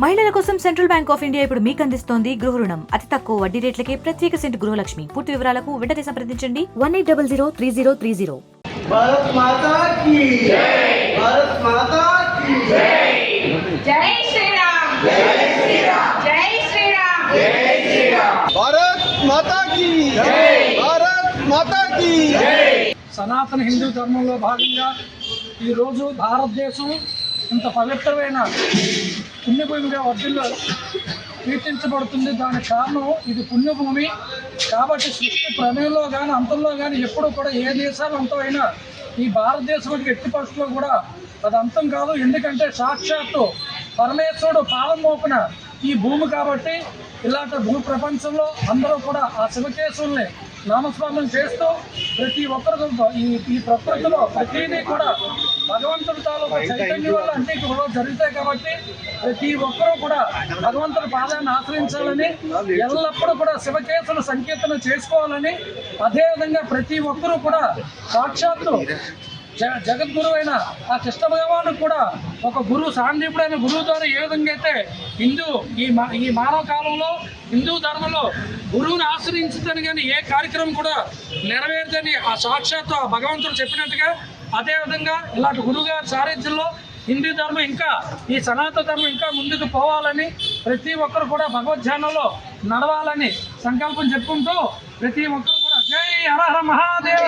మహిళల కోసం central bank of India ఇప్పుడు మీకు అందిస్తోంది గృహ రుణం అతి తక్కువ వడ్డీ రేట్లకే ప్రత్యేక సెంటు గృహలక్ష్మి. పూర్తి వివరాలకు వెంటనే సంప్రదించండి 18003030. भारत माता की जय, भारत माता की जय, जय श्री राम, जय श्री राम, जय श्री राम, जय श्री राम, भारत माता की जय, भारत माता की जय. సనాతన హిందూ ధర్మంలో భాగంగా ఈరోజు భారతదేశం ఇంత పవిత్రమైన పుణ్యభూమిగా వర్ధిల్లు కీర్తించబడుతుంది. దానికి కారణం ఇది పుణ్యభూమి కాబట్టి సృష్టి ప్రమేయంలో కానీ అంతంలో కానీ ఎప్పుడూ కూడా ఏ దేశాలు అంతం అయినా ఈ భారతదేశం ఎట్టి పరిస్థితుల్లో కూడా అది అంతం కాదు. ఎందుకంటే సాక్షాత్తు పరమేశ్వరుడు పాదం మోపిన ఈ భూమి కాబట్టి ఇలాంటి భూ ప్రపంచంలో అందరూ కూడా ఆ శివకేశవుల్ని నామస్మరణం చేస్తూ ప్రతి ఒక్కరితో ఈ ప్రకృతిలో ప్రతిదీ కూడా భగవంతుడి తాలూకు చైతన్యం వల్ల అన్ని కూడా జరుగుతాయి కాబట్టి ప్రతి ఒక్కరూ కూడా భగవంతుడి పాదాన్ని ఆశ్రయించాలని ఎల్లప్పుడూ కూడా శివకేశవుల సంకీర్తన చేసుకోవాలని అదేవిధంగా ప్రతి ఒక్కరూ కూడా సాక్షాత్తు జగద్గురు అయిన ఆ కృష్ణ భగవాను కూడా ఒక గురువు సాందీపుడైన గురువు ద్వారా ఏ విధంగా అయితే ఈ మానవ కాలంలో హిందూ ధర్మంలో గురువుని ఆశ్రయించదని కానీ ఏ కార్యక్రమం కూడా నెరవేరుదని ఆ సాక్షాత్తు ఆ భగవంతుడు చెప్పినట్టుగా అదేవిధంగా ఇలాంటి గురువుగారి సారథ్యంలో హిందూ ధర్మం ఇంకా ఈ సనాతన ధర్మం ఇంకా ముందుకు పోవాలని ప్రతి ఒక్కరు కూడా భగవద్ధ్యానంలో నడవాలని సంకల్పం చెప్పుకుంటూ ప్రతి ఒక్కరు కూడా జై హర హర మహాదేవ,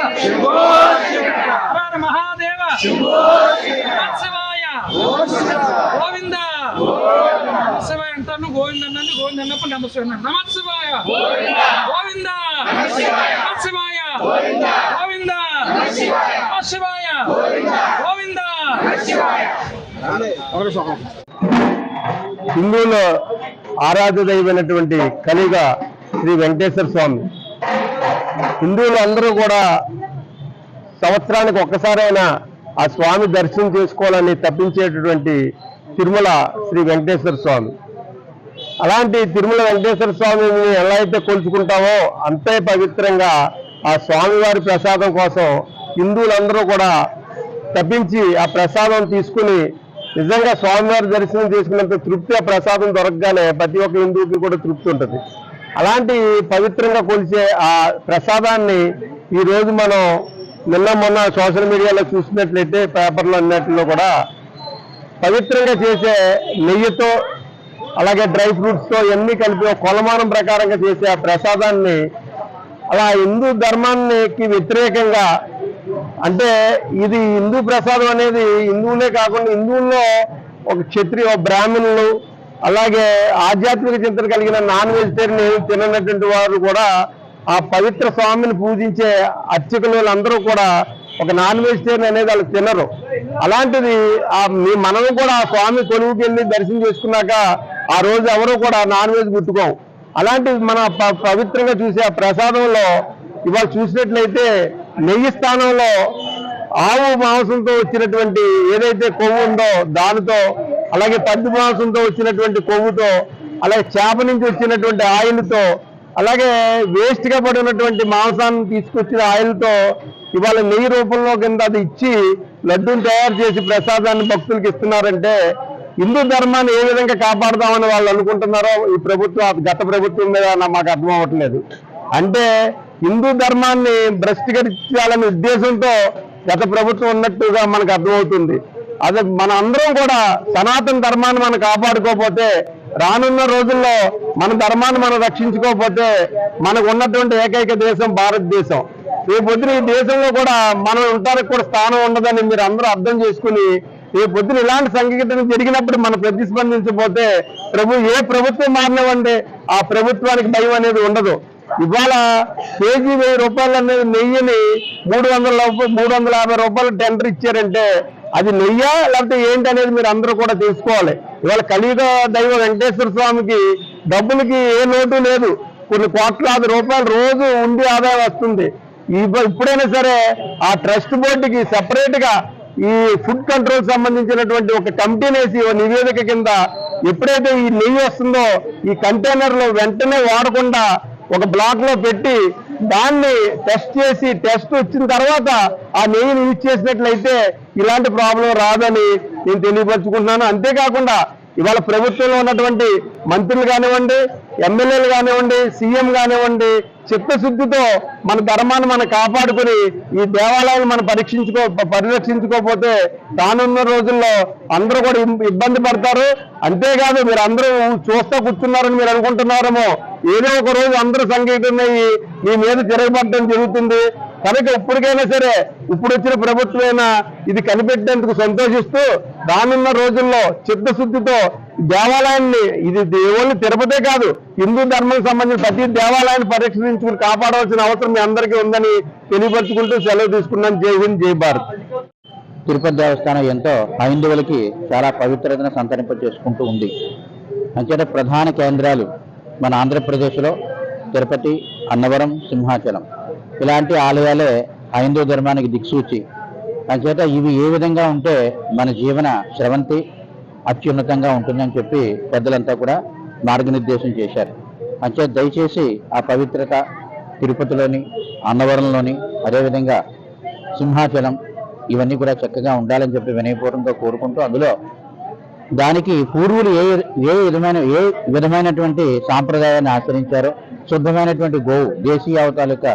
హర హర మహాదేవ, శివాయ గోవింద, శివాయ అంటాను గోవింద అన్నది గోవింద అన్నప్పుడు నమస్కారం నమశివాయ గోవింద, శివాయ గోవింద, శివాయ గోవింద. హిందువుల ఆరాధ్య దైవమైనటువంటి కలిగ శ్రీ వెంకటేశ్వర స్వామి హిందువులు అందరూ కూడా సంవత్సరానికి ఒక్కసారైనా ఆ స్వామి దర్శనం చేసుకోవాలని తప్పించేటటువంటి తిరుమల శ్రీ వెంకటేశ్వర స్వామి. అలాంటి తిరుమల వెంకటేశ్వర స్వామిని ఎలా అయితే కొలుచుకుంటామో అంతే పవిత్రంగా ఆ స్వామివారి ప్రసాదం కోసం హిందువులందరూ కూడా తప్పించి ఆ ప్రసాదం తీసుకుని నిజంగా స్వామివారి దర్శనం చేసుకున్నంత తృప్తి ఆ ప్రసాదం దొరకగానే ప్రతి ఒక్క హిందువుకి కూడా తృప్తి ఉంటుంది. అలాంటి పవిత్రంగా కొలిచే ఆ ప్రసాదాన్ని ఈరోజు మనం నిన్న మొన్న సోషల్ మీడియాలో చూసినట్లయితే పేపర్లో అన్నిటిలో కూడా పవిత్రంగా చేసే నెయ్యితో అలాగే డ్రై ఫ్రూట్స్తో ఎన్ని కలిపి కొలమానం ప్రకారంగా చేసే ఆ ప్రసాదాన్ని అలా హిందూ ధర్మానికి వ్యతిరేకంగా అంటే ఇది హిందూ ప్రసాదం అనేది హిందువులే కాకుండా హిందువుల్లో ఒక క్షత్రియ బ్రాహ్మణులు అలాగే ఆధ్యాత్మిక చింతన కలిగిన నాన్ వెజిటేరియన్ తిననటువంటి వారు కూడా ఆ పవిత్ర స్వామిని పూజించే అర్చకులు అందరూ కూడా ఒక నాన్ వెజిటేరియన్ అనేది వాళ్ళు తినరు. అలాంటిది మనం కూడా ఆ స్వామి కొలువుకి వెళ్ళి దర్శనం చేసుకున్నాక ఆ రోజు ఎవరు కూడా నాన్ వెజ్ ముట్టుకోం. అలాంటిది మన పవిత్రంగా చూసే ఆ ప్రసాదంలో ఇవాళ చూసినట్లయితే నెయ్యి స్థానంలో ఆవు మాంసంతో వచ్చినటువంటి ఏదైతే కొవ్వు ఉందో దానితో అలాగే పద్దు మాంసంతో వచ్చినటువంటి కొవ్వుతో అలాగే చేప నుంచి వచ్చినటువంటి ఆయిల్తో అలాగే వేస్ట్గా పడినటువంటి మాంసాన్ని తీసుకొచ్చిన ఆయిల్తో ఇవాళ నెయ్యి రూపంలో కింద అది ఇచ్చి లడ్డూని తయారు చేసి ప్రసాదాన్ని భక్తులకు ఇస్తున్నారంటే హిందూ ధర్మాన్ని ఏ విధంగా కాపాడుతామని వాళ్ళు అనుకుంటున్నారో ఈ ప్రభుత్వం గత ప్రభుత్వం మీద మాకు అర్థం అవ్వట్లేదు. అంటే హిందూ ధర్మాన్ని భ్రష్టీకరించాలనే ఉద్దేశంతో గత ప్రభుత్వం ఉన్నట్టుగా మనకు అర్థమవుతుంది. అదే మన అందరం కూడా సనాతన ధర్మాన్ని మనం కాపాడుకోకపోతే రానున్న రోజుల్లో మన ధర్మాన్ని మనం రక్షించుకోకపోతే మనకు ఉన్నటువంటి ఏకైక దేశం భారతదేశం. రేపొద్దున ఈ దేశంలో కూడా మనం ఉండడానికి కూడా స్థానం ఉండదని మీరు అందరూ అర్థం చేసుకుని రేపొద్దున ఇలాంటి సంఘటన జరిగినప్పుడు మనం ప్రతిస్పందించకపోతే ఏ ప్రభుత్వం మారినవండి ఆ ప్రభుత్వానికి భయం అనేది ఉండదు. ఇవాళ కేజీ 1000 రూపాయలు అనేది నెయ్యిని 350 రూపాయలు టెండర్ ఇచ్చారంటే అది నెయ్యా లేకపోతే ఏంటి అనేది మీరు అందరూ కూడా తెలుసుకోవాలి. ఇవాళ కలియుగ దైవ వెంకటేశ్వర స్వామికి డబ్బులకి ఏ లోటు లేదు. కొన్ని కోట్లాది రూపాయలు రోజు ఉండి ఆదాయం వస్తుంది. ఇప్పుడైనా సరే ఆ ట్రస్ట్ బోర్డుకి సెపరేట్గా ఈ ఫుడ్ కంట్రోల్ సంబంధించినటువంటి ఒక కమిటీని వేసి నివేదిక కింద ఎప్పుడైతే ఈ నెయ్యి వస్తుందో ఈ కంటైనర్లో వెంటనే వాడకుండా ఒక బ్లాక్ లో పెట్టి దాన్ని టెస్ట్ చేసి టెస్ట్ వచ్చిన తర్వాత ఆ నెయ్యిని యూజ్ చేసినట్లయితే ఇలాంటి ప్రాబ్లం రాదని నేను తెలియపరుచుకుంటున్నాను. అంతేకాకుండా ఇవాళ ప్రభుత్వంలో ఉన్నటువంటి మంత్రులు కానివ్వండి, ఎమ్మెల్యేలు కానివ్వండి, సీఎం కానివ్వండి, చిత్తశుద్ధితో మన ధర్మాన్ని మనం కాపాడుకుని ఈ దేవాలయాన్ని మనం పరిరక్షించుకోకపోతే రానున్న రోజుల్లో అందరూ కూడా ఇబ్బంది పడతారు. అంతేకాదు మీరు అందరూ చూస్తా కూర్చున్నారని మీరు అనుకుంటున్నారేమో, ఏదో ఒక రోజు అందరూ సంఘటితమయ్యి మీ మీద తిరగబడడం జరుగుతుంది. కనుక ఇప్పటికైనా సరే ఇప్పుడు వచ్చిన ప్రభుత్వమైనా ఇది కనిపెట్టేందుకు సంతోషిస్తూ రానున్న రోజుల్లో చిత్తశుద్ధితో దేవాలయాన్ని, ఇది దేవుని తిరుపతే కాదు హిందూ ధర్మం సంబంధించిన ప్రతి దేవాలయాన్ని పరిరక్షించుకుని కాపాడవలసిన అవసరం మీ అందరికీ ఉందని తెలియపరుచుకుంటూ సెలవు తీసుకున్నాను. జై హింద్, జై భారత్. తిరుపతి దేవస్థానం ఎంతో హైందవులకి చాలా పవిత్రతను సంతరింప చేసుకుంటూ ఉంది. అంచేత ప్రధాన కేంద్రాలు మన ఆంధ్రప్రదేశ్లో తిరుపతి, అన్నవరం, సింహాచలం ఇలాంటి ఆలయాలే హైందవ ధర్మానికి దిక్సూచి. అంచేత ఇవి ఏ విధంగా ఉంటే మన జీవన స్రవంతి అత్యున్నతంగా ఉంటుందని చెప్పి పెద్దలంతా కూడా మార్గనిర్దేశం చేశారు. అంచేత దయచేసి ఆ పవిత్రత తిరుపతిలోని, అన్నవరంలోని, అదేవిధంగా సింహాచలం ఇవన్నీ కూడా చక్కగా ఉండాలని చెప్పి వినయపూర్వకంగా కోరుకుంటూ, అందులో దానికి పూర్వులు ఏ విధమైనటువంటి సాంప్రదాయాన్ని ఆచరించారో, శుద్ధమైనటువంటి గోవు దేశీయ తాలూక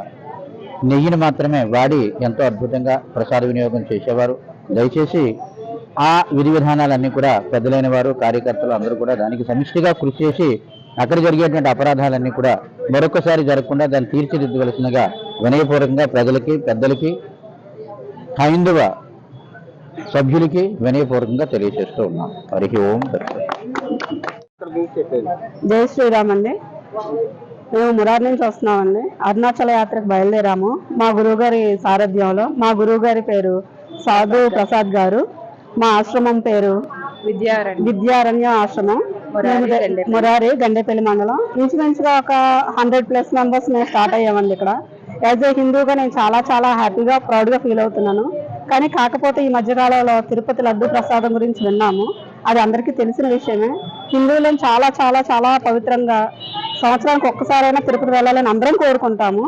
నెయ్యిని మాత్రమే వాడి ఎంతో అద్భుతంగా ప్రసాద వినియోగం చేసేవారు. దయచేసి ఆ విధి విధానాలన్నీ కూడా పెద్దలైన వారు, కార్యకర్తలు అందరూ కూడా దానికి సమిష్టిగా కృషి చేసి అక్కడ జరిగేటువంటి అపరాధాలన్నీ కూడా మరొకసారి జరగకుండా దాన్ని తీర్చిదిద్దవలసిందిగా వినయపూర్వకంగా ప్రజలకి, పెద్దలకి, హైందవ సభ్యులకి వినయపూర్వకంగా తెలియజేస్తూ ఉన్నాం. హరి ఓం. జై శ్రీరామ్ అండి. మేము మురార్ నుంచి వస్తున్నామండి. అరుణాచల యాత్రకు బయలుదేరాము మా గురువుగారి సారథ్యంలో. మా గురువుగారి పేరు సాధు ప్రసాద్ గారు. మా ఆశ్రమం పేరు విద్యారణ్య ఆశ్రమం, మురారి, గండేపల్లి మండలం. ఇంచుమించుగా ఒక 100+ మెంబర్స్ మేము స్టార్ట్ అయ్యామండి. ఇక్కడ యాజ్ ఏ హిందూగా నేను చాలా చాలా హ్యాపీగా, ప్రౌడ్గా ఫీల్ అవుతున్నాను. కానీ కాకపోతే ఈ మధ్యకాలంలో తిరుపతి లడ్డు ప్రసాదం గురించి విన్నాము. అది అందరికీ తెలిసిన విషయమే. హిందువులను చాలా చాలా చాలా పవిత్రంగా సంవత్సరానికి ఒక్కసారైనా తిరుపతి వెళ్ళాలని అందరం కోరుకుంటాము.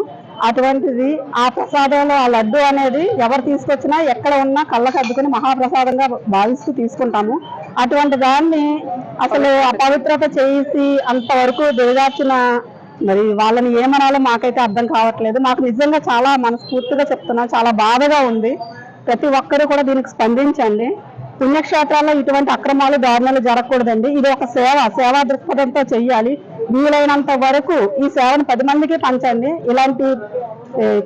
అటువంటిది ఆ ప్రసాదంలో ఆ లడ్డు అనేది ఎవరు తీసుకొచ్చినా ఎక్కడ ఉన్నా కళ్ళకు అద్దుకుని మహాప్రసాదంగా భావిస్తూ తీసుకుంటాము. అటువంటి దాన్ని అసలు అపవిత్రత చేసి అంతవరకు దిగజార్చిన మరి వాళ్ళని ఏమనాలో మాకైతే అర్థం కావట్లేదు. మాకు నిజంగా చాలా మనస్ఫూర్తిగా చెప్తున్నా, చాలా బాధగా ఉంది. ప్రతి ఒక్కరూ కూడా దీనికి స్పందించండి. పుణ్యక్షేత్రాల్లో ఇటువంటి అక్రమాలు, దారుణాలు జరగకూడదండి. ఇది ఒక సేవా దృక్పథంతో చెయ్యాలి. వీలైనంత వరకు ఈ సేవను 10 మందికి పంచండి. ఇలాంటి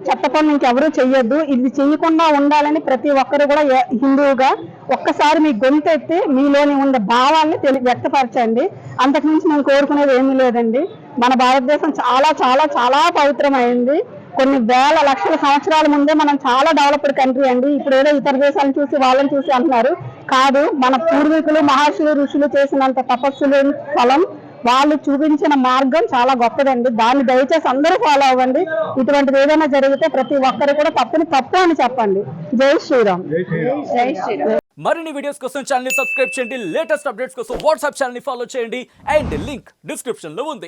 చెత్త పనులు ఇంకెవరూ చెయ్యొద్దు. ఇది చెయ్యకుండా ఉండాలని ప్రతి ఒక్కరు కూడా హిందువుగా ఒక్కసారి మీ గొంతెత్తి మీలోని ఉండే భావాల్ని వ్యక్తపరచండి. అంతకుమించి మేము కోరుకునేది ఏమీ లేదండి. మన భారతదేశం చాలా చాలా చాలా పవిత్రమైంది. కొన్ని వేల లక్షల సంవత్సరాల ముందే మనం చాలా డెవలప్డ్ కంట్రీ అండి. ఇప్పుడు ఏదో ఇతర దేశాలను చూసి వాళ్ళని చూసి అంటున్నారు. కాదు, మన పూర్వీకులు, మహర్షులు, ఋషులు చేసినంత తపస్సులు ఫలం, వాళ్ళు చూపించిన మార్గం చాలా గొప్పదండి. దాన్ని దయచేసి అందరూ ఫాలో అవ్వండి. ఇటువంటిది ఏదైనా జరిగితే ప్రతి ఒక్కరు కూడా తప్పు అని చెప్పండి. జై శ్రీరామ్. జై శ్రీరామ్. మరిన్ని వీడియోస్ కోసం ఛానల్ ని సబ్స్క్రైబ్ చేయండి. లేటెస్ట్ అప్డేట్స్ కోసం వాట్సాప్ ఛానల్ ని ఫాలో చేయండి. అండ్ లింక్ డిస్క్రిప్షన్ లో ఉంది.